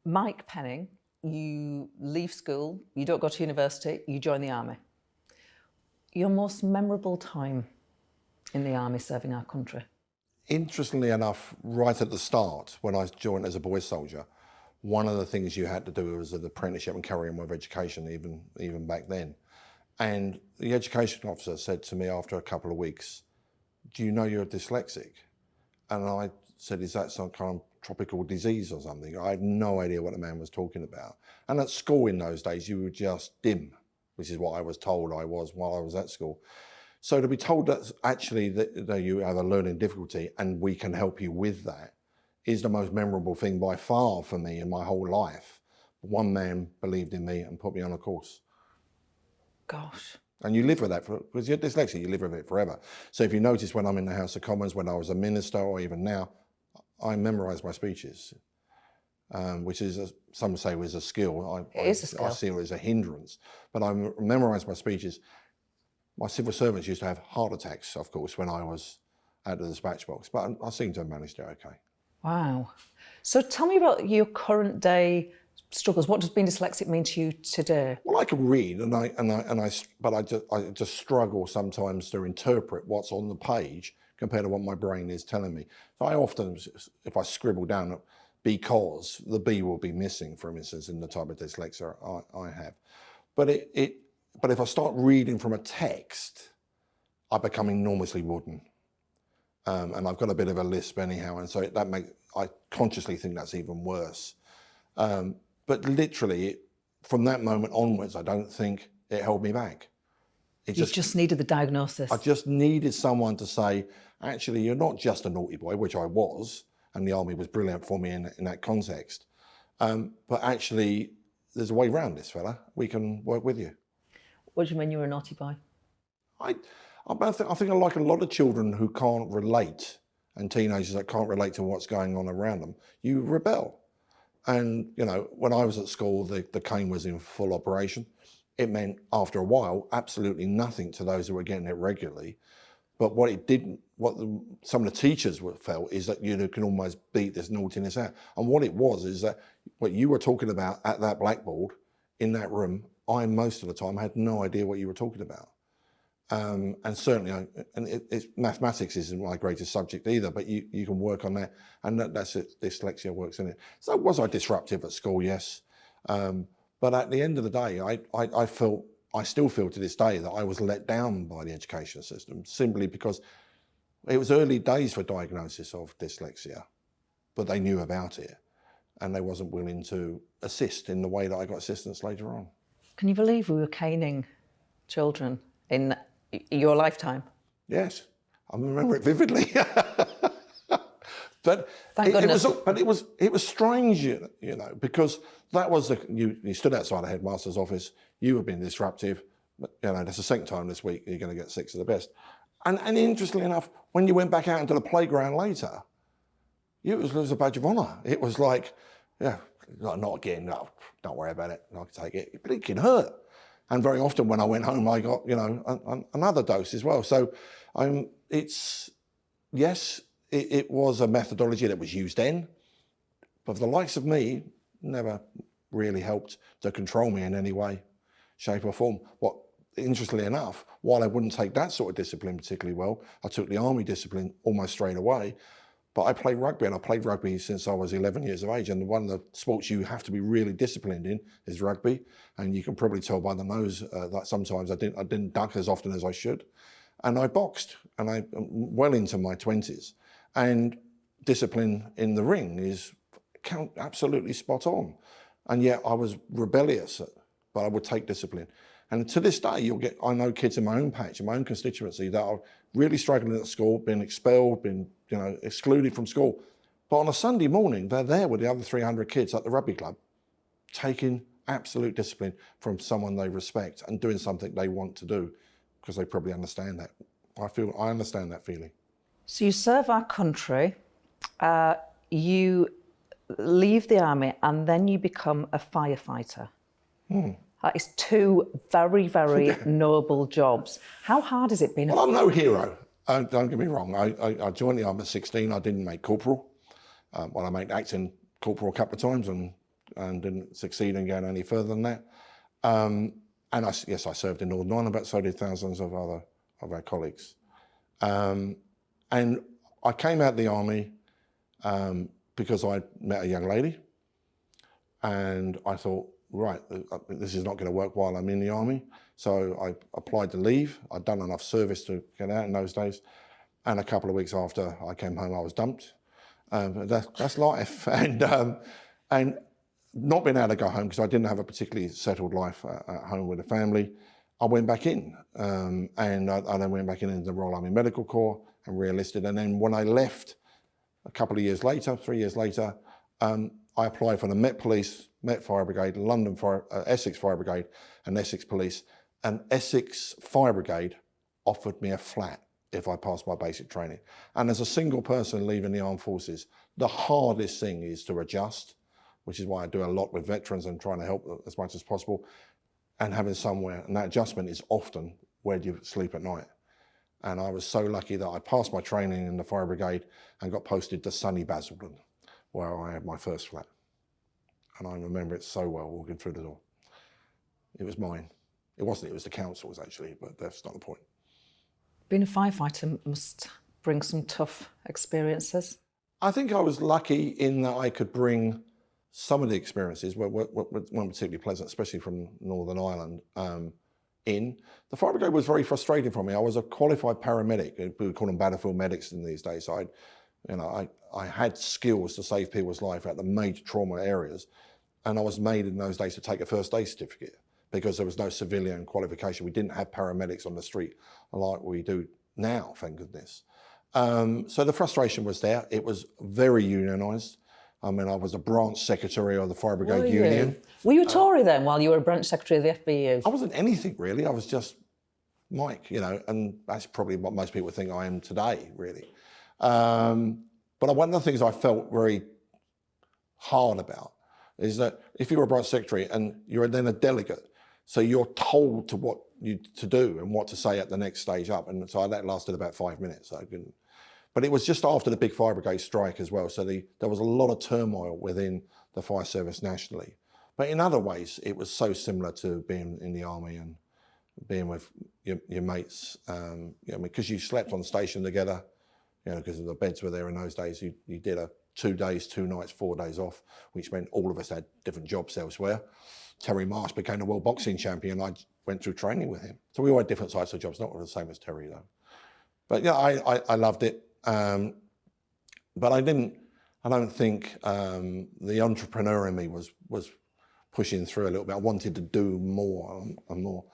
Mike Penning, you leave school, you don't go to university, you join the army. Your most memorable time in the army serving our country? Interestingly enough, right at the start, when I joined as a boy soldier, one of the things you had to do was an apprenticeship and carry on with education, even back then. And the education officer said to me after a couple of weeks, "Do you know you're dyslexic?" And I said, "Is that some kind of tropical disease or something?" I had no idea what the man was talking about. And at school in those days, you were just dim, which is what I was told I was while I was at school. So to be told that actually that you have a learning difficulty and we can help you with that is the most memorable thing by far for me in my whole life. One man believed in me and put me on a course. Gosh. And you live with that, because you're dyslexic, you live with it forever. So if you notice when I'm in the House of Commons, when I was a minister or even now, I memorise my speeches, which is, some say was a skill. It is a skill. I see it as a hindrance, but I memorise my speeches. My civil servants used to have heart attacks, of course, when I was at the dispatch box, but I seem to have managed it okay. Wow. So tell me about your current day struggles. What does being dyslexic mean to you today? Well, I can read, but I just struggle sometimes to interpret what's on the page compared to what my brain is telling me. So I often, if I scribble down because, the B will be missing, for instance, in the type of dyslexia I have. But if I start reading from a text, I become enormously wooden. And I've got a bit of a lisp anyhow, and so I consciously think that's even worse. But literally, from that moment onwards, I don't think it held me back. You just needed the diagnosis. I just needed someone to say, actually, you're not just a naughty boy, which I was, and the army was brilliant for me in that context. But actually, there's a way around this, fella. We can work with you. What do you mean you were a naughty boy? I think like a lot of children who can't relate, and teenagers that can't relate to what's going on around them, you rebel. And, you know, when I was at school, the cane was in full operation. It meant, after a while, absolutely nothing to those who were getting it regularly. But what it didn't, some of the teachers felt is that you can almost beat this naughtiness out. And what it was is that what you were talking about at that blackboard, in that room, I, most of the time, had no idea what you were talking about. And certainly, mathematics isn't my greatest subject either, but you can work on that, and that's it. Dyslexia works in it. So was I disruptive at school? Yes, but at the end of the day, I still feel to this day that I was let down by the education system simply because it was early days for diagnosis of dyslexia, but they knew about it, and they wasn't willing to assist in the way that I got assistance later on. Can you believe we were caning children in your lifetime? Yes, I remember it vividly. But it was strange, you know, because that was you stood outside the headmaster's office. You were being disruptive. But, you know, that's the second time this week you're going to get 6 of the best. And interestingly enough, when you went back out into the playground later, it was a badge of honour. It was like, yeah, not again. No, don't worry about it. I can take it. But it can hurt. And very often when I went home, I got, you know, another dose as well. So it was a methodology that was used then, but for the likes of me, never really helped to control me in any way, shape or form. Interestingly enough, while I wouldn't take that sort of discipline particularly well, I took the army discipline almost straight away. But I played rugby, and I played rugby since I was 11 years of age. And one of the sports you have to be really disciplined in is rugby. And you can probably tell by the nose that sometimes I didn't duck as often as I should. And I boxed, and I'm well into my 20s. And discipline in the ring is absolutely spot on. And yet I was rebellious, but I would take discipline. And to this day, I know kids in my own patch, in my own constituency, that are really struggling at school, been expelled, been excluded from school. But on a Sunday morning, they're there with the other 300 kids at the rugby club, taking absolute discipline from someone they respect and doing something they want to do, because they probably understand that. I understand that feeling. So you serve our country, you leave the army, and then you become a firefighter. That is 2 very, very noble jobs. How hard has it been? Well, I'm no hero. Don't get me wrong. I joined the army at 16. I didn't make corporal. I made acting corporal a couple of times, and and didn't succeed in going any further than that. And I served in Northern Ireland, but so did thousands of our colleagues. And I came out of the army because I met a young lady, and I thought, right, this is not going to work while I'm in the army. So I applied to leave. I'd done enough service to get out in those days. And a couple of weeks after I came home, I was dumped. That's life. And not being able to go home because I didn't have a particularly settled life at home with a family, I went back in. And I then went back into the Royal Army Medical Corps and re-enlisted. And then when I left a couple of years later, 3 years later, I applied for the Met Police, Met Fire Brigade, Essex Fire Brigade and Essex Police. And Essex Fire Brigade offered me a flat if I passed my basic training. And as a single person leaving the armed forces, the hardest thing is to adjust, which is why I do a lot with veterans and trying to help as much as possible, and having somewhere, and that adjustment is often where do you sleep at night. And I was so lucky that I passed my training in the Fire Brigade and got posted to sunny Basildon, where I had my first flat. And I remember it so well walking through the door. It was mine. It wasn't, it was the council's actually, but that's not the point. Being a firefighter must bring some tough experiences. I think I was lucky in that I could bring some of the experiences weren't particularly pleasant, especially from Northern Ireland, in. The Fire Brigade was very frustrating for me. I was a qualified paramedic. We call them battlefield medics in these days. So I had skills to save people's life at the major trauma areas. And I was made in those days to take a first aid certificate because there was no civilian qualification. We didn't have paramedics on the street like we do now, thank goodness. So the frustration was there. It was very unionised. I mean, I was a branch secretary of the Fire Brigade Union. Were you a Tory then while you were a branch secretary of the FBU? I wasn't anything really. I was just Mike, and that's probably what most people think I am today, really. But one of the things I felt very hard about is that if you're a branch secretary and you're then a delegate, so you're told to do and what to say at the next stage up. And so that lasted about 5 minutes. But it was just after the big Fire Brigade strike as well. So there was a lot of turmoil within the fire service nationally. But in other ways, it was so similar to being in the army and being with your mates. Because you slept on station together, because the beds were there in those days. You did a 2 days, 2 nights, 4 days off, which meant all of us had different jobs elsewhere. Terry Marsh became the world boxing champion. I went through training with him. So we all had different types of jobs, not the same as Terry though. But yeah, I loved it. But I don't think the entrepreneur in me was pushing through a little bit. I wanted to do more and more.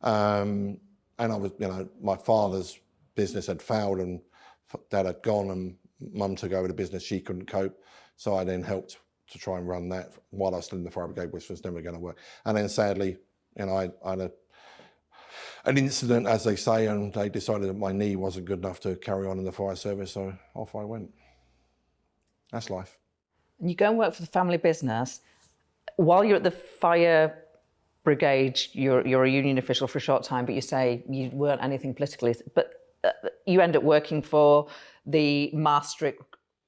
And I was, my father's business had failed and Dad had gone and Mum took over the business. She couldn't cope. So I then helped to try and run that while I was still in the Fire Brigade, which was never going to work. And then sadly, I had an incident, as they say, and they decided that my knee wasn't good enough to carry on in the fire service, so off I went. That's life. And you go and work for the family business. While you're at the Fire Brigade, you're a union official for a short time, but you say you weren't anything politically. But you end up working for the Maastricht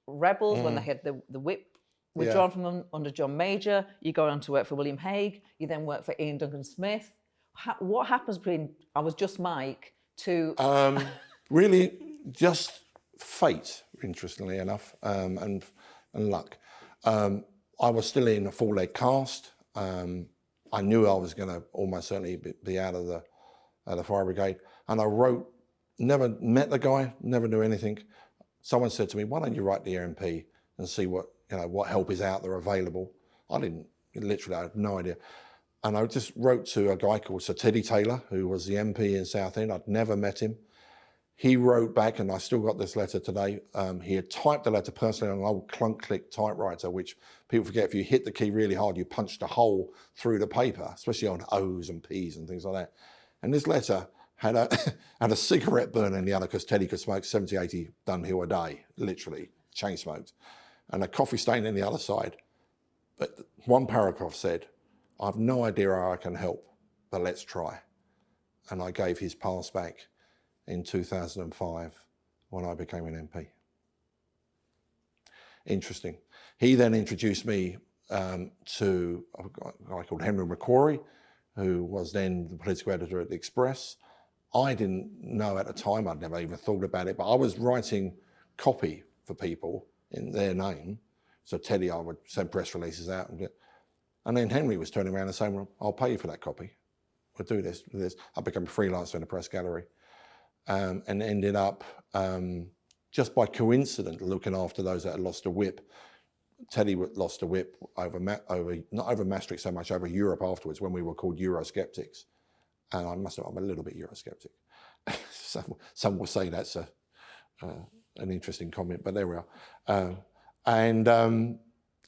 rebels when they had the whip withdrawn from them under John Major. You go on to work for William Hague. You then work for Ian Duncan Smith. What happens between I was just Mike to... really just fate, interestingly enough, and luck. I was still in a full-leg cast. I knew I was going to almost certainly be out of the Fire Brigade. And I wrote, never met the guy, never knew anything. Someone said to me, why don't you write the MP and see what help is out there available? I had no idea. And I just wrote to a guy called Sir Teddy Taylor, who was the MP in Southend. I'd never met him. He wrote back, and I still got this letter today. He had typed the letter personally on an old clunk-click typewriter, which people forget, if you hit the key really hard, you punched a hole through the paper, especially on O's and P's and things like that. And this letter had a cigarette burner in the other, because Teddy could smoke 70, 80 Dunhill a day, literally, chain smoked, and a coffee stain in the other side. But one paragraph said, I've no idea how I can help, but let's try. And I gave his pass back in 2005 when I became an MP. Interesting. He then introduced me to a guy called Henry McCrory, who was then the political editor at the Express. I didn't know at the time, I'd never even thought about it, but I was writing copy for people in their name. So Teddy, I would send press releases out. And then Henry was turning around and saying, well, I'll pay you for that copy. We'll do this, do this. I became a freelancer in the press gallery, and ended up, just by coincidence, looking after those that had lost a whip. Teddy lost a whip over not over Maastricht so much, over Europe afterwards, when we were called Eurosceptics. And I'm a little bit Eurosceptic. Some will say that's an interesting comment, but there we are.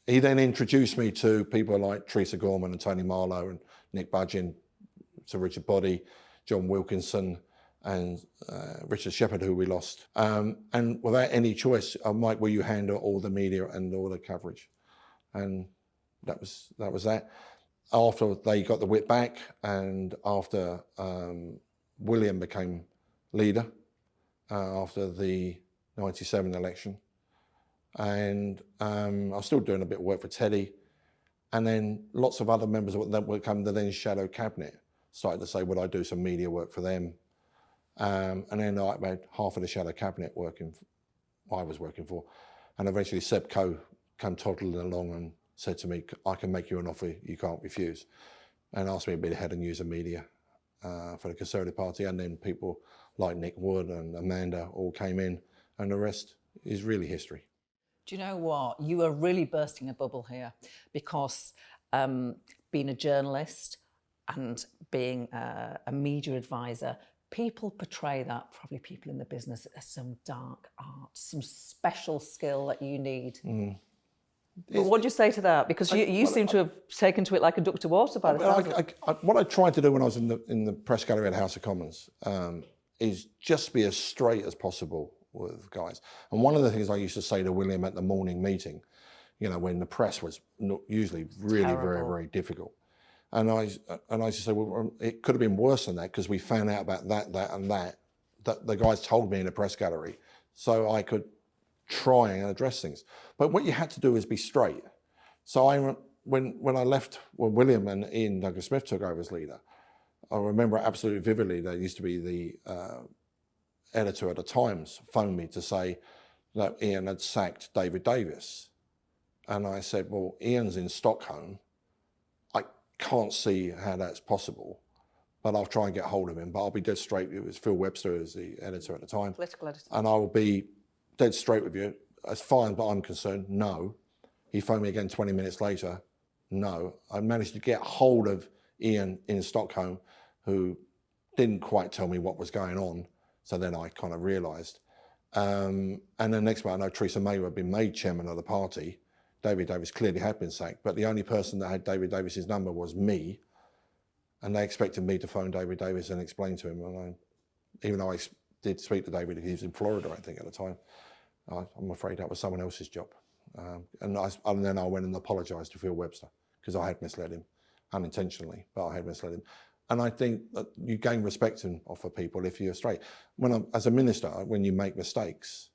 He then introduced me to people like Teresa Gorman and Tony Marlowe and Nick Budgeon, Sir Richard Boddy, John Wilkinson, and Richard Shepherd, who we lost. And without any choice, Mike, will you handle all the media and all the coverage? And that was that. After they got the whip back, and after William became leader after the 97 election, and I was still doing a bit of work for Teddy, and then lots of other members that would come to then shadow cabinet started to say, would I do some media work for them? And then I had half of the shadow cabinet I was working for, and eventually Seb Coe came toddling along and said to me, I can make you an offer you can't refuse, and asked me to be the head of news and media for the Conservative Party. And then people like Nick Wood and Amanda all came in, and the rest is really history. Do you know what? You are really bursting a bubble here, because being a journalist and being a media advisor, people portray that, probably people in the business, as some dark art, some special skill that you need. But what do you say to that? Because you seem to have taken to it like a duck to water by the sound of it. What I tried to do when I was in the press gallery at the House of Commons is just be as straight as possible with guys. And one of the things I used to say to William at the morning meeting, you know, when the press was usually really Terrible. very, very difficult. And I used to say, well, it could have been worse than that, because we found out about that, and that the guys told me in the press gallery, so I could try and address things. But what you had to do is be straight. So when I left, when William and Ian Douglas Smith took over as leader, I remember absolutely vividly, there used to be the editor at the Times phoned me to say that Ian had sacked David Davis. And I said, well, Ian's in Stockholm. I can't see how that's possible, but I'll try and get hold of him. But I'll be dead straight. It was Phil Webster as the editor at the time. Political editor. And I will be dead straight with you. As far as I'm concerned, no. He phoned me again 20 minutes later. No. I managed to get hold of Ian in Stockholm, who didn't quite tell me what was going on. So then I kind of realised. And the next one, I know Theresa May had been made chairman of the party. David Davis clearly had been sacked, but the only person that had David Davis's number was me. And they expected me to phone David Davis and explain to him. And even though I did speak to David, he was in Florida, I think, at the time, I'm afraid that was someone else's job. And then I went and apologised to Phil Webster, because I had misled him, unintentionally, but I had misled him. And I think that you gain respect for people if you're straight. As a minister, when you make mistakes,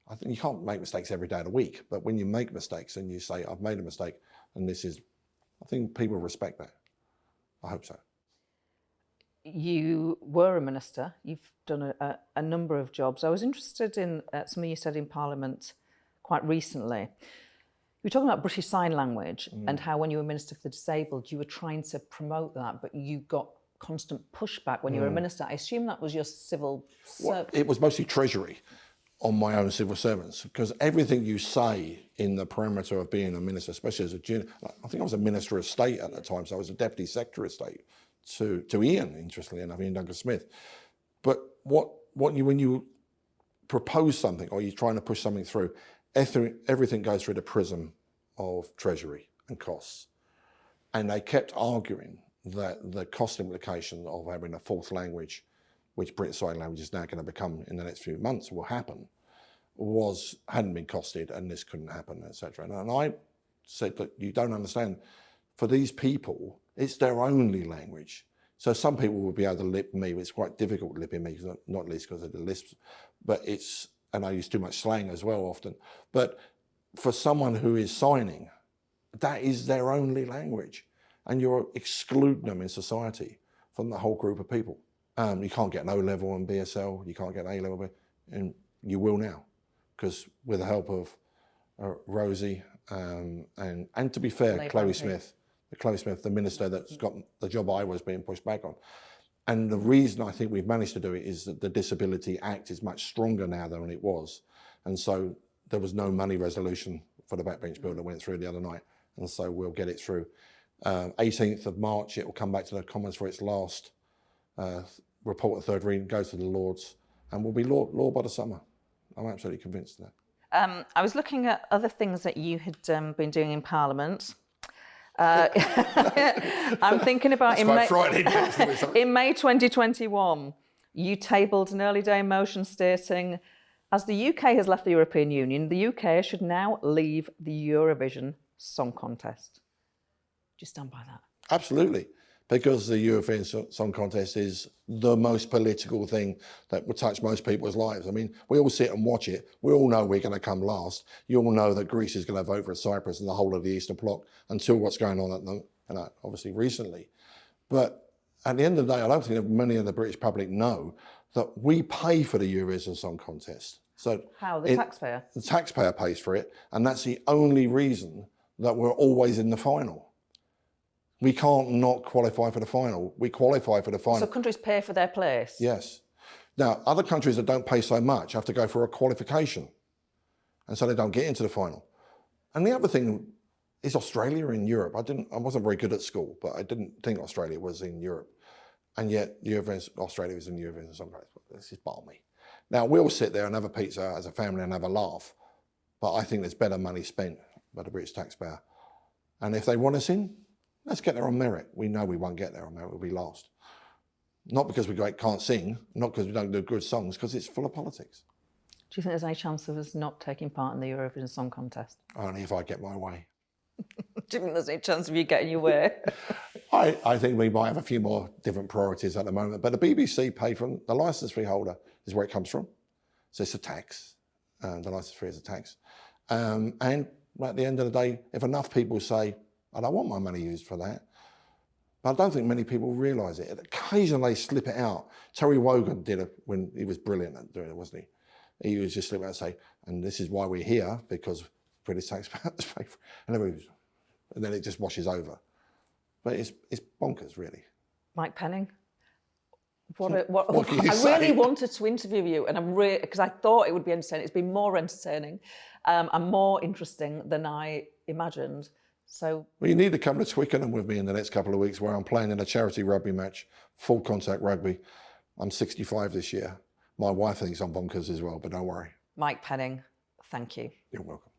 I think you can't make mistakes every day of the week, but when you make mistakes and you say, I've made a mistake, and I think people respect that. I hope so. You were a minister. You've done a number of jobs. I was interested in something you said in Parliament quite recently. You were talking about British Sign Language and how when you were Minister for the Disabled, you were trying to promote that, but you got constant pushback when you were a minister. I assume that was your civil service. It was mostly Treasury on my own civil servants, because everything you say in the perimeter of being a minister, especially as a junior, I think I was a Minister of State at the time, so I was a Deputy Secretary of State to Ian, interestingly enough, Ian Douglas Smith. But when you propose something or you're trying to push something through, everything goes through the prism of Treasury and costs. And they kept arguing that the cost implication of having a fourth language, which British Sign Language is now going to become in the next few months, will happen, hadn't been costed, and this couldn't happen, etc. And I said that you don't understand. For these people, it's their only language. So some people will be able to lip me, but it's quite difficult lipping me, not least because of the lisps. And I use too much slang as well often. But for someone who is signing, that is their only language. And you're excluding them in society from the whole group of people. You can't get an O-level on BSL, you can't get an A-level, and you will now. Because with the help of Rosie, and to be fair, Chloe Smith, the minister that's got the job I was being pushed back on. And the reason I think we've managed to do it is that the Disability Act is much stronger now than it was. And so there was no money resolution for the backbench bill that went through the other night. And so we'll get it through. 18th of March, it will come back to the Commons for its last report of third reading, goes to the Lords, and will be law by the summer. I'm absolutely convinced of that. I was looking at other things that you had been doing in Parliament. I'm thinking about in May 2021, you tabled an early day motion stating, as the UK has left the European Union, the UK should now leave the Eurovision Song Contest. Do you stand by that? Absolutely, because the Eurovision Song Contest is the most political thing that would touch most people's lives. I mean, we all sit and watch it. We all know we're going to come last. You all know that Greece is going to vote for Cyprus and the whole of the Eastern Bloc until what's going on at the, obviously recently. But at the end of the day, I don't think that many of the British public know that we pay for the Eurovision Song Contest. So how? The taxpayer? The taxpayer pays for it, and that's the only reason that we're always in the final. We can't not qualify for the final. We qualify for the final. So countries pay for their place? Yes. Now, other countries that don't pay so much have to go for a qualification, and so they don't get into the final. And the other thing is Australia in Europe. I wasn't very good at school, but I didn't think Australia was in Europe. And yet Australia was in Eurovision Song Contest. This is balmy. Now, we'll sit there and have a pizza as a family and have a laugh, but I think there's better money spent by the British taxpayer. And if they want us in, let's get there on merit. We know we won't get there on merit, we'll be last. Not because we can't sing, not because we don't do good songs, because it's full of politics. Do you think there's any chance of us not taking part in the Eurovision Song Contest? Only if I get my way. Do you think there's any chance of you getting your way? I think we might have a few more different priorities at the moment, but the BBC pay from the licence fee holder is where it comes from. So it's a tax, the licence fee is a tax. And at the end of the day, if enough people say, I don't want my money used for that, but I don't think many people realise it. Occasionally they slip it out. Terry Wogan did it when he was brilliant at doing it, wasn't he? He was just slip out and say, and this is why we're here, because British taxpayers pay for it. And then it just washes over. But it's bonkers, really. Mike Penning? What can you I say? really wanted to interview you, and because I thought it would be entertaining. It's been more entertaining and more interesting than I imagined. So, well, you need to come to Twickenham with me in the next couple of weeks, where I'm playing in a charity rugby match, full contact rugby. I'm 65 this year. My wife thinks I'm bonkers as well, but don't worry. Mike Penning, thank you. You're welcome.